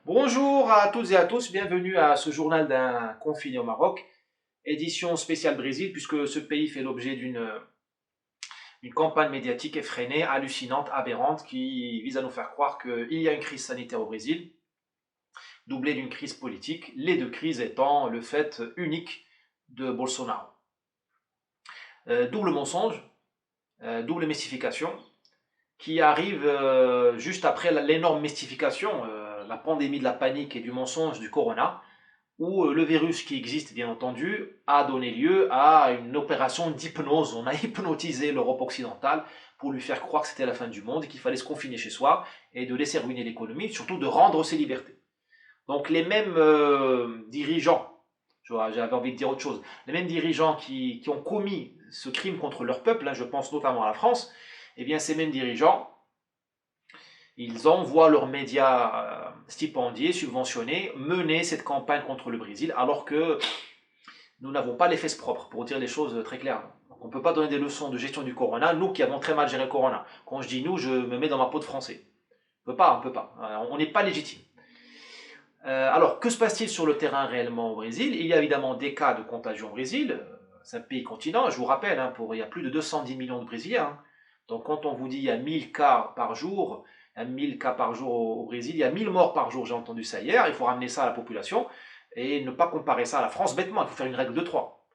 Bonjour à toutes et à tous, bienvenue à ce journal d'un confiné au Maroc, édition spéciale Brésil, puisque ce pays fait l'objet d'une campagne médiatique effrénée, hallucinante, aberrante, qui vise à nous faire croire qu'il y a une crise sanitaire au Brésil, doublée d'une crise politique, les deux crises étant le fait unique de Bolsonaro. Double mensonge, double mystification, qui arrive juste après l'énorme mystification, la pandémie de la panique et du mensonge du corona, où le virus qui existe, bien entendu, a donné lieu à une opération d'hypnose. On a hypnotisé l'Europe occidentale pour lui faire croire que c'était la fin du monde et qu'il fallait se confiner chez soi et de laisser ruiner l'économie, surtout de rendre ses libertés. Donc les mêmes dirigeants, j'avais envie de dire autre chose, les mêmes dirigeants qui ont commis ce crime contre leur peuple, hein, je pense notamment à la France, eh bien ces mêmes dirigeants, ils envoient leurs médias stipendiés, subventionnés, mener cette campagne contre le Brésil, alors que nous n'avons pas les fesses propres, pour dire les choses très clairement. Donc on ne peut pas donner des leçons de gestion du corona, nous qui avons très mal géré le corona. Quand je dis nous, je me mets dans ma peau de français. On ne peut pas, on ne peut pas. On n'est pas légitime. Alors, que se passe-t-il sur le terrain réellement au Brésil? Il y a évidemment des cas de contagion au Brésil. C'est un pays continent, je vous rappelle, hein, il y a plus de 210 millions de Brésiliens. Hein. Donc quand on vous dit il y a 1000 cas par jour, il y a 1000 cas par jour au Brésil, il y a 1000 morts par jour, j'ai entendu ça hier, il faut ramener ça à la population et ne pas comparer ça à la France bêtement, il faut faire une règle de 3.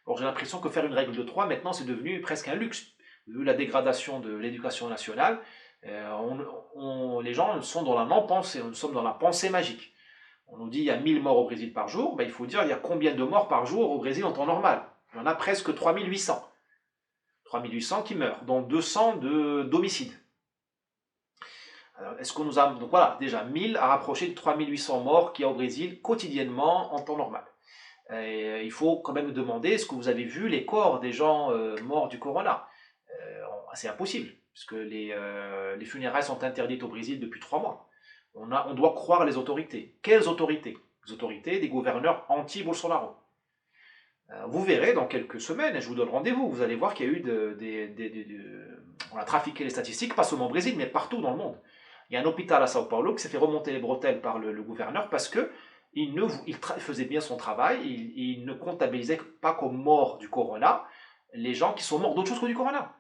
Alors j'ai l'impression que faire une règle de 3 maintenant c'est devenu presque un luxe, vu la dégradation de l'éducation nationale. Les gens sont dans la non-pensée, nous sommes dans la pensée magique. On nous dit il y a 1000 morts au Brésil par jour, ben, il faut dire il y a combien de morts par jour au Brésil en temps normal? Il y en a presque 3800. 3800 qui meurent, dont 200 d'homicides. Est-ce qu'on nous a. Donc voilà, déjà 1000 à rapprocher de 3800 morts qu'il y a au Brésil quotidiennement en temps normal. Et il faut quand même demander est-ce que vous avez vu les corps des gens morts du corona? C'est impossible, puisque les funérailles sont interdites au Brésil depuis 3 mois. On doit croire les autorités. Quelles autorités? Les autorités des gouverneurs anti-Bolsonaro. Vous verrez dans quelques semaines, et je vous donne rendez-vous, vous allez voir qu'il y a eu on a trafiqué les statistiques, pas seulement au Brésil, mais partout dans le monde. Il y a un hôpital à Sao Paulo qui s'est fait remonter les bretelles par le gouverneur parce que il faisait bien son travail, il ne comptabilisait pas comme morts du corona les gens qui sont morts d'autre chose que du corona.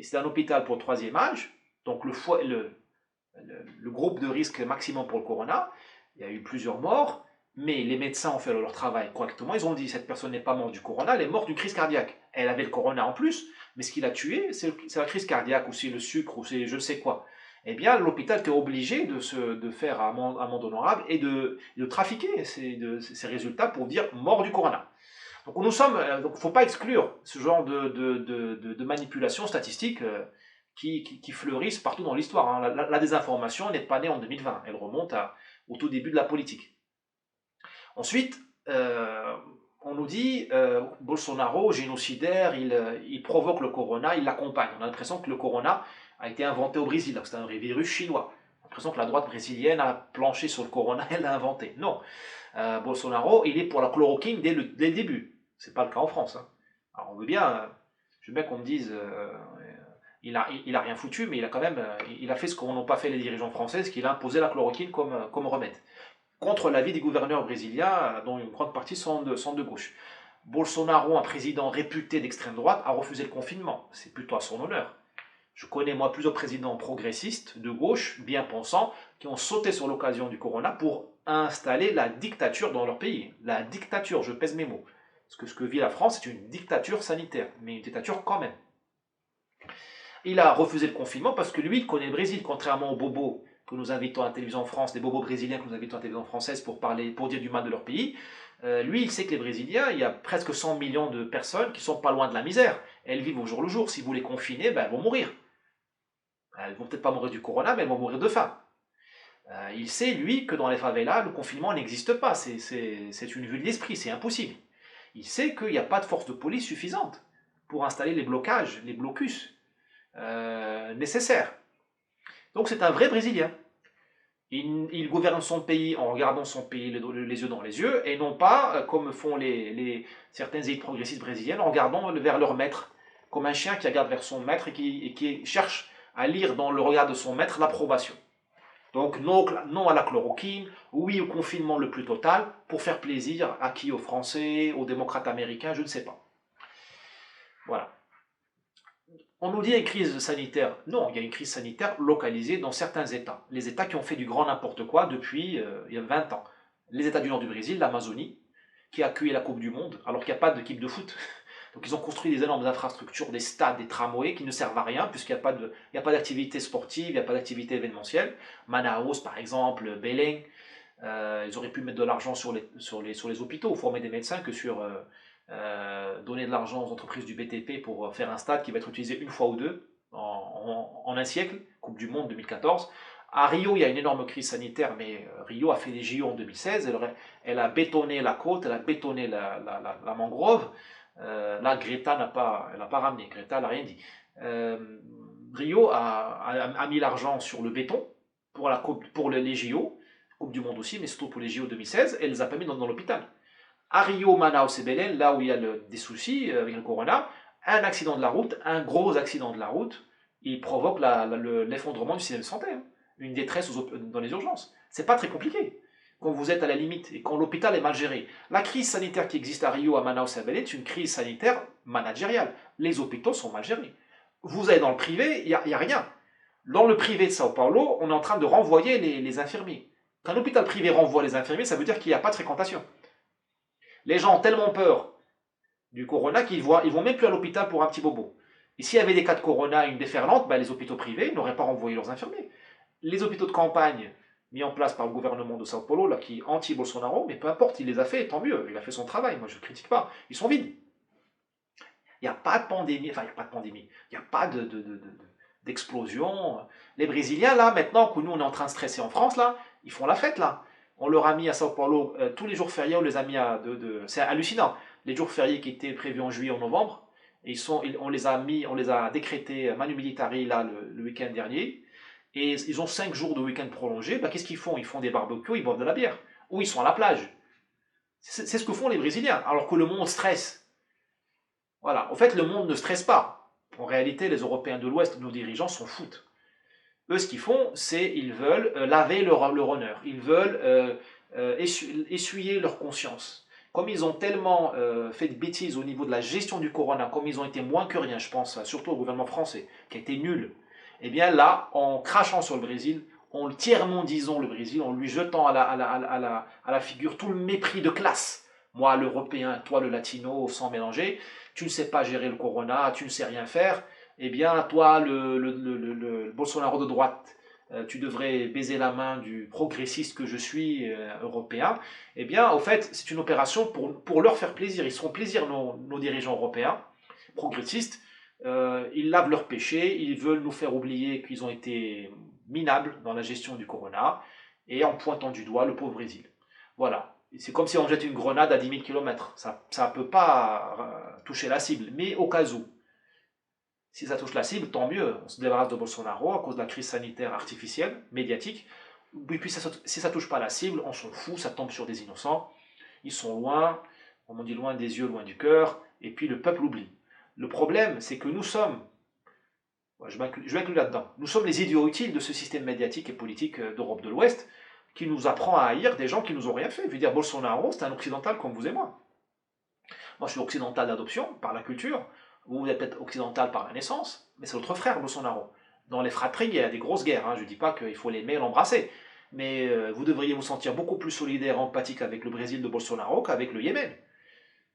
C'est un hôpital pour le troisième âge, donc le groupe de risque maximum pour le corona. Il y a eu plusieurs morts, mais les médecins ont fait leur travail correctement. Ils ont dit cette personne n'est pas morte du corona, elle est morte d'une crise cardiaque. Elle avait le corona en plus, mais ce qui l'a tuée, c'est la crise cardiaque, ou c'est le sucre, ou c'est je ne sais quoi. Eh bien, l'hôpital était obligé de faire amende honorable et de trafiquer ces résultats pour dire mort du corona. Donc il ne faut pas exclure ce genre de manipulation statistique qui fleurissent partout dans l'histoire. Hein. La désinformation n'est pas née en 2020, elle remonte au tout début de la politique. Ensuite, on nous dit Bolsonaro, génocidaire, il provoque le corona, il l'accompagne. On a l'impression que le corona a été inventé au Brésil, c'est un vrai virus chinois. On a l'impression que la droite brésilienne a planché sur le corona, elle l'a inventé. Non. Bolsonaro, il est pour la chloroquine dès le début. C'est pas le cas en France. Hein. Alors on veut bien, je veux bien qu'on me dise, il a rien foutu, mais il a quand même, il a fait ce qu'ont pas fait les dirigeants français, qu'il a imposé la chloroquine comme remède. Contre l'avis des gouverneurs brésiliens, dont une grande partie sont de gauche. Bolsonaro, un président réputé d'extrême droite, a refusé le confinement. C'est plutôt à son honneur. Je connais moi plusieurs présidents progressistes de gauche, bien pensants, qui ont sauté sur l'occasion du corona pour installer la dictature dans leur pays. La dictature, je pèse mes mots. Parce que ce que vit la France, c'est une dictature sanitaire, mais une dictature quand même. Il a refusé le confinement parce que lui, il connaît le Brésil, contrairement aux bobos que nous invitons à la télévision en France, des bobos brésiliens que nous invitons à la télévision française pour dire du mal de leur pays. Lui, il sait que les Brésiliens, il y a presque 100 millions de personnes qui sont pas loin de la misère. Elles vivent au jour le jour. Si vous les confinez, ben, elles vont mourir. Elles vont peut-être pas mourir du corona, mais elles vont mourir de faim. Il sait, lui, que dans les favelas, le confinement n'existe pas. C'est une vue de l'esprit, c'est impossible. Il sait qu'il n'y a pas de force de police suffisante pour installer les blocages, les blocus nécessaires. Donc c'est un vrai Brésilien. Il gouverne son pays en regardant son pays les yeux dans les yeux, et non pas, comme font certaines élites progressistes brésiliennes, en regardant vers leur maître, comme un chien qui regarde vers son maître et qui cherche à lire dans le regard de son maître l'approbation. Donc non, non à la chloroquine, oui au confinement le plus total, pour faire plaisir à qui? Aux Français, aux démocrates américains, je ne sais pas. Voilà. On nous dit qu'il y a une crise sanitaire. Non, il y a une crise sanitaire localisée dans certains États. Les États qui ont fait du grand n'importe quoi depuis il y a 20 ans. Les États du nord du Brésil, l'Amazonie, qui a accueilli la Coupe du Monde, alors qu'il n'y a pas d'équipe de foot. Donc ils ont construit des énormes infrastructures, des stades, des tramways qui ne servent à rien puisqu'il n'y a pas d'activité sportive, il n'y a pas d'activité événementielle. Manaus par exemple, Belém, ils auraient pu mettre de l'argent sur les hôpitaux, former des médecins que sur donner de l'argent aux entreprises du BTP pour faire un stade qui va être utilisé une fois ou deux en un siècle, Coupe du Monde 2014. À Rio, il y a une énorme crise sanitaire, mais Rio a fait les JO en 2016, elle a bétonné la côte, elle a bétonné la mangrove. Là, Greta elle n'a pas ramené, Greta n'a rien dit. Rio a mis l'argent sur le béton pour les JO, Coupe du Monde aussi, mais surtout pour les JO 2016, et elle les a pas mis dans l'hôpital. À Rio, Manaus et Belém, là où il y a des soucis avec le corona, un accident de la route, un gros accident de la route, il provoque l'effondrement du système de santé, hein, une détresse dans les urgences. C'est pas très compliqué quand vous êtes à la limite et quand l'hôpital est mal géré. La crise sanitaire qui existe à Rio, à Manaus et à Belém est une crise sanitaire managériale. Les hôpitaux sont mal gérés. Vous allez dans le privé, il n'y a rien. Dans le privé de Sao Paulo, on est en train de renvoyer les infirmiers. Quand un hôpital privé renvoie les infirmiers, ça veut dire qu'il n'y a pas de fréquentation. Les gens ont tellement peur du corona qu'ils ne vont même plus à l'hôpital pour un petit bobo. Et s'il y avait des cas de corona, une déferlante, ben les hôpitaux privés n'auraient pas renvoyé leurs infirmiers. Les hôpitaux de campagne mis en place par le gouvernement de Sao Paulo, là, qui est anti-Bolsonaro, mais peu importe, il les a fait, tant mieux, il a fait son travail, moi je ne critique pas, ils sont vides. Il n'y a pas de pandémie, enfin il n'y a pas de pandémie, il n'y a pas d'explosion. Les Brésiliens, là, maintenant que nous on est en train de stresser en France, là, ils font la fête, là. On leur a mis à Sao Paulo tous les jours fériés, on les a mis c'est hallucinant. Les jours fériés qui étaient prévus en juillet, en novembre, on les a décrétés manu militari là le week-end dernier, et ils ont 5 jours de week-end prolongé. Bah, qu'est-ce qu'ils font? Ils font des barbecues, ils boivent de la bière, ou ils sont à la plage. C'est ce que font les Brésiliens, alors que le monde stresse. Voilà, en fait, le monde ne stresse pas. En réalité, les Européens de l'Ouest, nos dirigeants, s'en foutent. Eux, ce qu'ils font, c'est ils veulent laver leur honneur. Ils veulent essuyer leur conscience. Comme ils ont tellement fait de bêtises au niveau de la gestion du corona, comme ils ont été moins que rien, je pense, surtout au gouvernement français, qui a été nul, eh bien là, en crachant sur le Brésil, en le tiers-mondisant le Brésil, en lui jetant à la figure tout le mépris de classe. Moi, l'Européen, toi, le Latino, sans mélanger, tu ne sais pas gérer le corona, tu ne sais rien faire, eh bien, toi, le Bolsonaro de droite, tu devrais baiser la main du progressiste que je suis, européen. Eh bien, au fait, c'est une opération pour leur faire plaisir. Ils se font plaisir, nos dirigeants européens, progressistes. Ils lavent leurs péchés, ils veulent nous faire oublier qu'ils ont été minables dans la gestion du corona, et en pointant du doigt le pauvre Brésil. Voilà. C'est comme si on jette une grenade à 10 000 km. Ça ne peut pas toucher la cible, mais au cas où. Si ça touche la cible, tant mieux. On se débarrasse de Bolsonaro à cause de la crise sanitaire artificielle, médiatique. Et puis si ça ne touche pas la cible, on s'en fout, ça tombe sur des innocents. Ils sont loin, on dit loin des yeux, loin du cœur, et puis le peuple oublie. Le problème, c'est que nous sommes, je m'inclus là-dedans, nous sommes les idiots utiles de ce système médiatique et politique d'Europe de l'Ouest qui nous apprend à haïr des gens qui nous ont rien fait. Je veux dire, Bolsonaro, c'est un occidental comme vous et moi. Moi, je suis occidental d'adoption, par la culture. Vous êtes peut-être occidental par la naissance, mais c'est votre frère, Bolsonaro. Dans les fratries, il y a des grosses guerres. Hein. Je ne dis pas qu'il faut l'aimer et l'embrasser. Mais vous devriez vous sentir beaucoup plus solidaire, empathique avec le Brésil de Bolsonaro qu'avec le Yémen.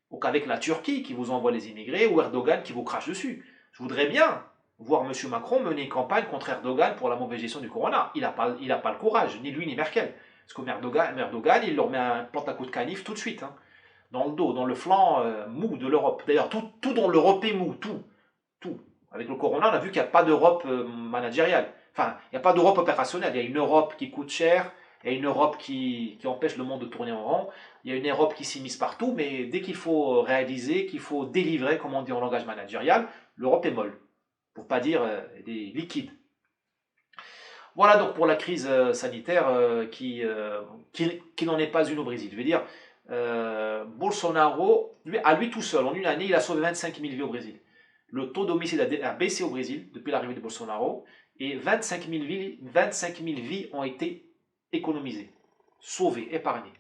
Ou qu'avec la Turquie qui vous envoie les immigrés, ou Erdogan qui vous crache dessus. Je voudrais bien voir M. Macron mener une campagne contre Erdogan pour la mauvaise gestion du corona. Il n'a pas le courage, ni lui ni Merkel. Parce que Erdogan, il leur met un plante à coup de canif tout de suite. Hein. Dans le dos, dans le flanc mou de l'Europe. D'ailleurs, tout dans l'Europe est mou, tout. Avec le corona, on a vu qu'il n'y a pas d'Europe managériale. Enfin, il n'y a pas d'Europe opérationnelle. Il y a une Europe qui coûte cher, il y a une Europe qui empêche le monde de tourner en rond, il y a une Europe qui s'immisce partout, mais dès qu'il faut réaliser, qu'il faut délivrer, comme on dit en langage managérial, l'Europe est molle. Pour ne pas dire des liquides. Voilà donc pour la crise sanitaire qui n'en est pas une au Brésil. Je veux dire, Bolsonaro, à lui tout seul, en une année, il a sauvé 25 000 vies au Brésil. Le taux d'homicide a baissé au Brésil depuis l'arrivée de Bolsonaro. et 25 000 vies ont été économisées, sauvées, épargnées.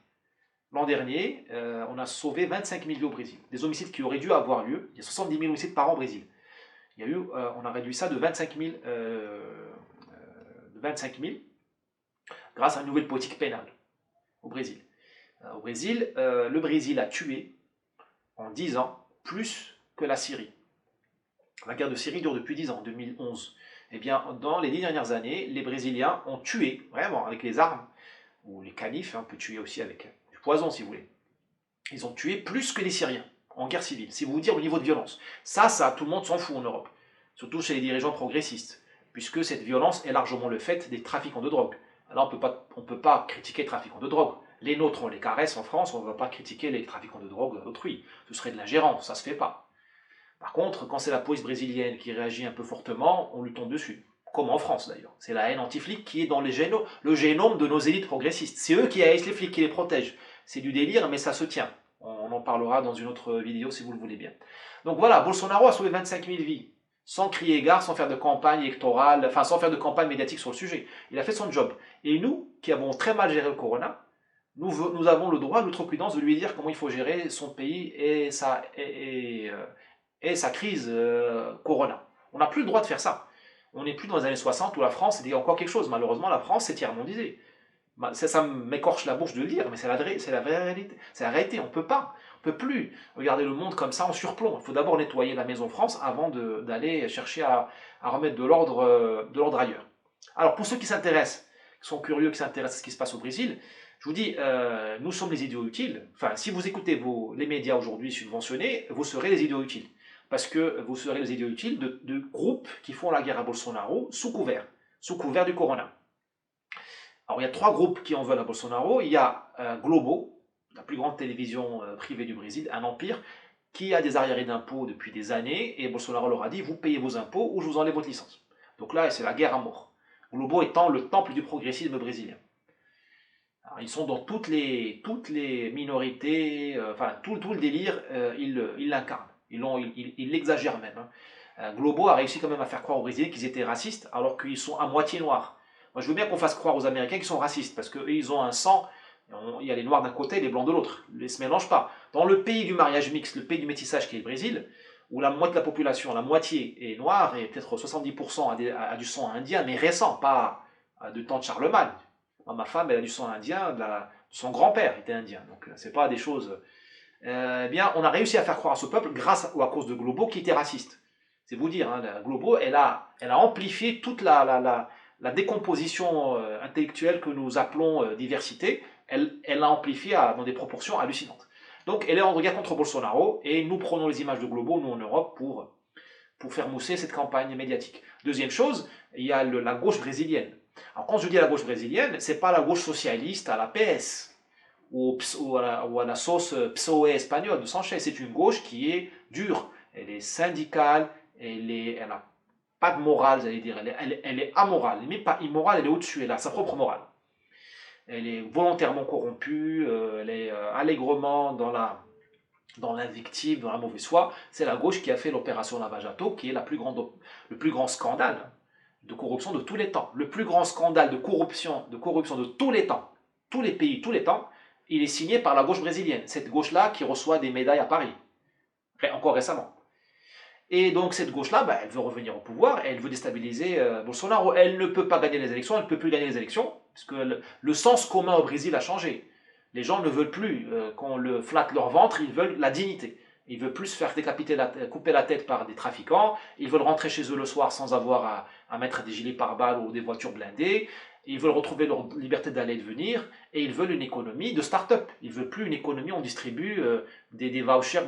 L'an dernier, on a sauvé 25 000 vies au Brésil. Des homicides qui auraient dû avoir lieu. Il y a 70 000 homicides par an au Brésil. On a réduit ça de 25 000 grâce à une nouvelle politique pénale au Brésil. Le Brésil a tué en 10 ans plus que la Syrie. La guerre de Syrie dure depuis 10 ans, 2011. Eh bien, dans les 10 dernières années, les Brésiliens ont tué, vraiment, avec les armes, ou les canifs, on peut tuer aussi avec du poison si vous voulez. Ils ont tué plus que les Syriens en guerre civile. C'est vous dire le niveau de violence. Ça, tout le monde s'en fout en Europe. Surtout chez les dirigeants progressistes. Puisque cette violence est largement le fait des trafiquants de drogue. Alors on ne peut pas critiquer les trafiquants de drogue. Les nôtres, on les caresse en France, on ne va pas critiquer les trafiquants de drogue d'autrui. Ce serait de l'ingérence, ça ne se fait pas. Par contre, quand c'est la police brésilienne qui réagit un peu fortement, on lui tombe dessus. Comme en France d'ailleurs. C'est la haine anti-flic qui est dans le génome de nos élites progressistes. C'est eux qui haïssent les flics, qui les protègent. C'est du délire, mais ça se tient. On en parlera dans une autre vidéo si vous le voulez bien. Donc voilà, Bolsonaro a sauvé 25 000 vies, sans crier gare, sans faire de campagne électorale, enfin sans faire de campagne médiatique sur le sujet. Il a fait son job. Et nous, qui avons très mal géré le corona, nous avons le droit, l'outrecuidance de lui dire comment il faut gérer son pays et sa crise corona. On n'a plus le droit de faire ça. On n'est plus dans les années 60 où la France était encore quelque chose. Malheureusement, la France s'est tiers-mondisée. Ça m'écorche la bouche de le dire, mais c'est la vraie réalité. C'est la réalité, on ne peut pas. On ne peut plus regarder le monde comme ça en surplomb. Il faut d'abord nettoyer la maison France avant d'aller chercher à remettre de l'ordre ailleurs. Alors, pour ceux qui s'intéressent, qui sont curieux, qui s'intéressent à ce qui se passe au Brésil, je vous dis, nous sommes les idiots utiles. Enfin, si vous écoutez les médias aujourd'hui subventionnés, vous serez les idiots utiles. Parce que vous serez les idiots utiles de groupes qui font la guerre à Bolsonaro sous couvert du corona. Alors il y a 3 groupes qui en veulent à Bolsonaro. Il y a Globo, la plus grande télévision privée du Brésil, un empire, qui a des arriérés d'impôts depuis des années, et Bolsonaro leur a dit, vous payez vos impôts ou je vous enlève votre licence. Donc là, c'est la guerre à mort. Globo étant le temple du progressisme brésilien. Alors, ils sont dans toutes les minorités, enfin tout le délire, ils l'incarnent. Ils l'exagèrent même. Globo a réussi quand même à faire croire aux Brésiliens qu'ils étaient racistes, alors qu'ils sont à moitié noirs. Moi, je veux bien qu'on fasse croire aux Américains qu'ils sont racistes, parce qu'eux, ils ont un sang, il y a les noirs d'un côté et les blancs de l'autre. Ils ne se mélangent pas. Dans le pays du mariage mixte, le pays du métissage qui est le Brésil, où la moitié de la population, la moitié est noire, et peut-être 70% a du sang indien, mais récent, pas du temps de Charlemagne. Moi, ma femme, elle a du sang indien, son grand-père était indien, donc c'est pas des choses... eh bien, on a réussi à faire croire à ce peuple grâce ou à cause de Globo qui était raciste. C'est vous dire, hein, Globo, elle a amplifié toute la décomposition intellectuelle que nous appelons diversité. Elle l'a amplifiée dans des proportions hallucinantes. Donc, elle est en guerre contre Bolsonaro et nous prenons les images de Globo, nous en Europe, pour faire mousser cette campagne médiatique. Deuxième chose, il y a la gauche brésilienne. Alors, quand je dis la gauche brésilienne, c'est pas la gauche socialiste à la PS ou à la sauce PSOE espagnole de Sanchez. C'est une gauche qui est dure. Elle est syndicale, elle n'a pas de morale, j'allais dire. Elle est amorale. Elle n'est pas immorale, elle est au-dessus. Elle a sa propre morale. Elle est volontairement corrompue, elle est allègrement dans l'invective, dans la mauvaise foi. C'est la gauche qui a fait l'opération Lava Jato, qui est le plus grand scandale de corruption de tous les temps. Le plus grand scandale de corruption de tous les temps, tous les pays, tous les temps, il est signé par la gauche brésilienne. Cette gauche-là qui reçoit des médailles à Paris, encore récemment. Et donc cette gauche-là, elle veut revenir au pouvoir, elle veut déstabiliser Bolsonaro. Elle ne peut pas gagner les élections, elle ne peut plus gagner les élections, parce que le sens commun au Brésil a changé. Les gens ne veulent plus qu'on le flatte leur ventre, ils veulent la dignité. Ils ne veulent plus se faire couper la tête par des trafiquants, ils veulent rentrer chez eux le soir sans avoir à mettre des gilets pare-balles ou des voitures blindées, ils veulent retrouver leur liberté d'aller et de venir, et ils veulent une économie de start-up. Ils ne veulent plus une économie où on distribue des vouchers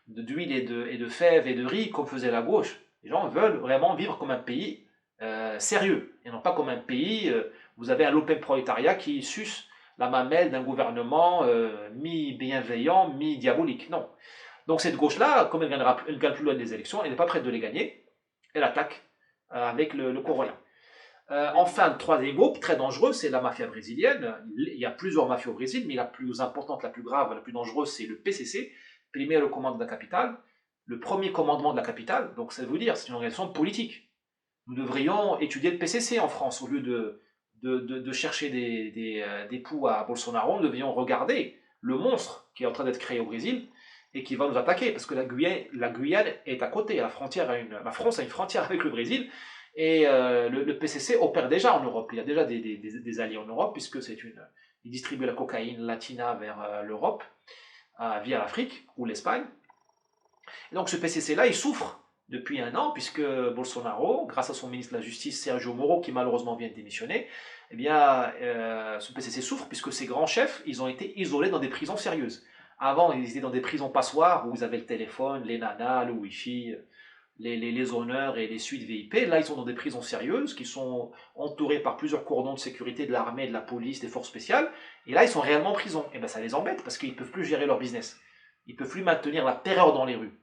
d'huile et de fèves et de riz comme faisait la gauche. Les gens veulent vraiment vivre comme un pays sérieux, et non pas comme un pays où vous avez un lopin prolétariat qui suce la mamelle d'un gouvernement mi-bienveillant, mi-diabolique. Non. Donc cette gauche-là, comme elle ne gagne plus loin des élections, elle n'est pas prête de les gagner, elle attaque avec le corona. Enfin, le troisième groupe, très dangereux, c'est la mafia brésilienne. Il y a plusieurs mafias au Brésil, mais la plus importante, la plus grave, la plus dangereuse, c'est le PCC, Primeiro Comando da Capital, le premier commandement de la capitale. Donc ça veut dire, c'est une organisation politique. Nous devrions étudier le PCC en France au lieu de chercher des poux à Bolsonaro. Nous devrions regarder le monstre qui est en train d'être créé au Brésil et qui va nous attaquer parce que la Guyane est à côté. La France a une frontière avec le Brésil et le PCC opère déjà en Europe. Il y a déjà des alliés en Europe puisque il distribue la cocaïne latina vers l'Europe via l'Afrique ou l'Espagne. Et donc ce PCC-là, il souffre depuis un an, puisque Bolsonaro, grâce à son ministre de la Justice, Sergio Moro, qui malheureusement vient de démissionner, eh bien, ce PCC souffre, puisque ces grands chefs, ils ont été isolés dans des prisons sérieuses. Avant, ils étaient dans des prisons passoires, où ils avaient le téléphone, les nanas, le wifi, les honneurs et les suites VIP. Là, ils sont dans des prisons sérieuses, qui sont entourées par plusieurs cordons de sécurité de l'armée, de la police, des forces spéciales. Et là, ils sont réellement en prison. Et bien, ça les embête, parce qu'ils ne peuvent plus gérer leur business. Ils ne peuvent plus maintenir la terreur dans les rues.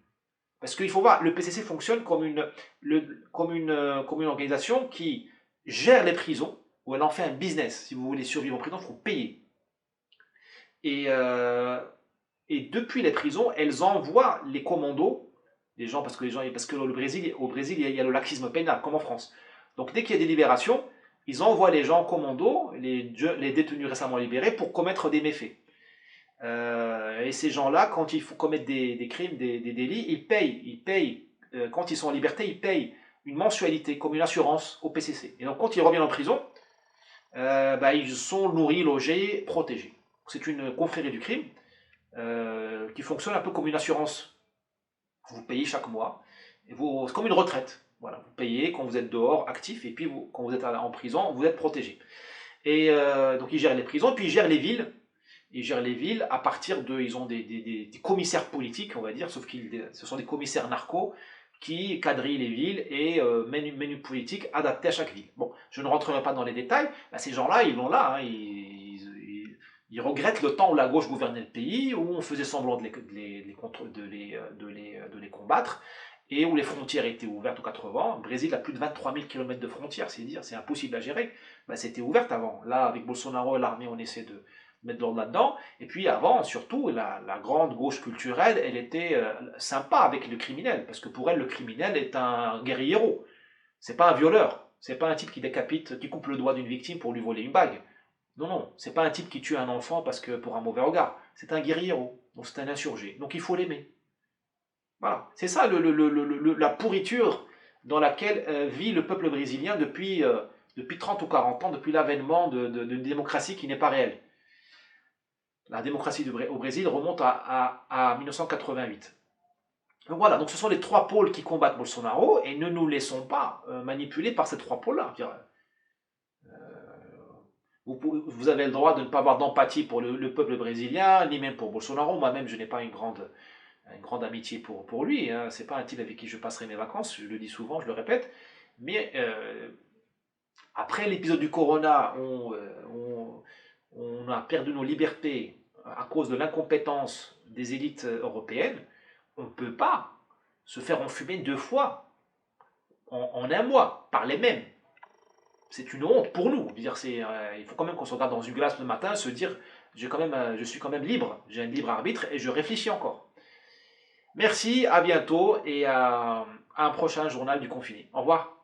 Parce qu'il faut voir, le PCC fonctionne comme une organisation qui gère les prisons, où elle en fait un business. Si vous voulez survivre en prison, il faut payer. Et, et depuis les prisons, elles envoient les commandos, les gens, parce que au Brésil, il y a le laxisme pénal, comme en France. Donc dès qu'il y a des libérations, ils envoient les gens en commando, les détenus récemment libérés, pour commettre des méfaits. Et ces gens-là, quand il faut commettre des crimes, des délits, ils payent, quand ils sont en liberté, ils payent une mensualité comme une assurance au PCC. Et donc quand ils reviennent en prison, ils sont nourris, logés, protégés. C'est une confrérie du crime qui fonctionne un peu comme une assurance. Vous payez chaque mois, c'est comme une retraite. Voilà, vous payez quand vous êtes dehors, actif, et puis quand vous êtes en prison, vous êtes protégé. Et donc ils gèrent les prisons, puis ils gèrent les villes. Ils gèrent les villes à partir de... Ils ont des commissaires politiques, on va dire, sauf que ce sont des commissaires narcos qui quadrillent les villes et mènent une politique adaptée à chaque ville. Bon, je ne rentrerai pas dans les détails. Ces gens-là, ils l'ont là. Hein, ils regrettent le temps où la gauche gouvernait le pays, où on faisait semblant de les combattre, et où les frontières étaient ouvertes aux 80. Le Brésil a plus de 23 000 km de frontières, c'est dire, c'est impossible à gérer. C'était ouvert avant. Là, avec Bolsonaro et l'armée, on essaie de mettre de l'ordre là-dedans. Et puis avant, surtout, la grande gauche culturelle, elle était sympa avec le criminel, parce que pour elle, le criminel est un guerriero. C'est pas un violeur. C'est pas un type qui décapite, qui coupe le doigt d'une victime pour lui voler une bague. Non, non, c'est pas un type qui tue un enfant parce que pour un mauvais regard. C'est un guerriero. Donc c'est un insurgé. Donc il faut l'aimer. Voilà. C'est ça la pourriture dans laquelle vit le peuple brésilien depuis 30 ou 40 ans, depuis l'avènement d'une démocratie qui n'est pas réelle. La démocratie au Brésil remonte à 1988. Donc voilà, donc ce sont les trois pôles qui combattent Bolsonaro, et ne nous laissons pas manipuler par ces trois pôles-là. Vous avez le droit de ne pas avoir d'empathie pour le peuple brésilien, ni même pour Bolsonaro. Moi-même, je n'ai pas une grande amitié pour lui. Hein. C'est pas un type avec qui je passerai mes vacances, je le dis souvent, je le répète. Mais après l'épisode du Corona, on a perdu nos libertés à cause de l'incompétence des élites européennes. On ne peut pas se faire enfumer 2 fois en un mois par les mêmes. C'est une honte pour nous. Il faut quand même qu'on se regarde dans une glace le matin, se dire je suis quand même libre, j'ai un libre arbitre et je réfléchis encore. Merci, à bientôt et à un prochain journal du confiné. Au revoir.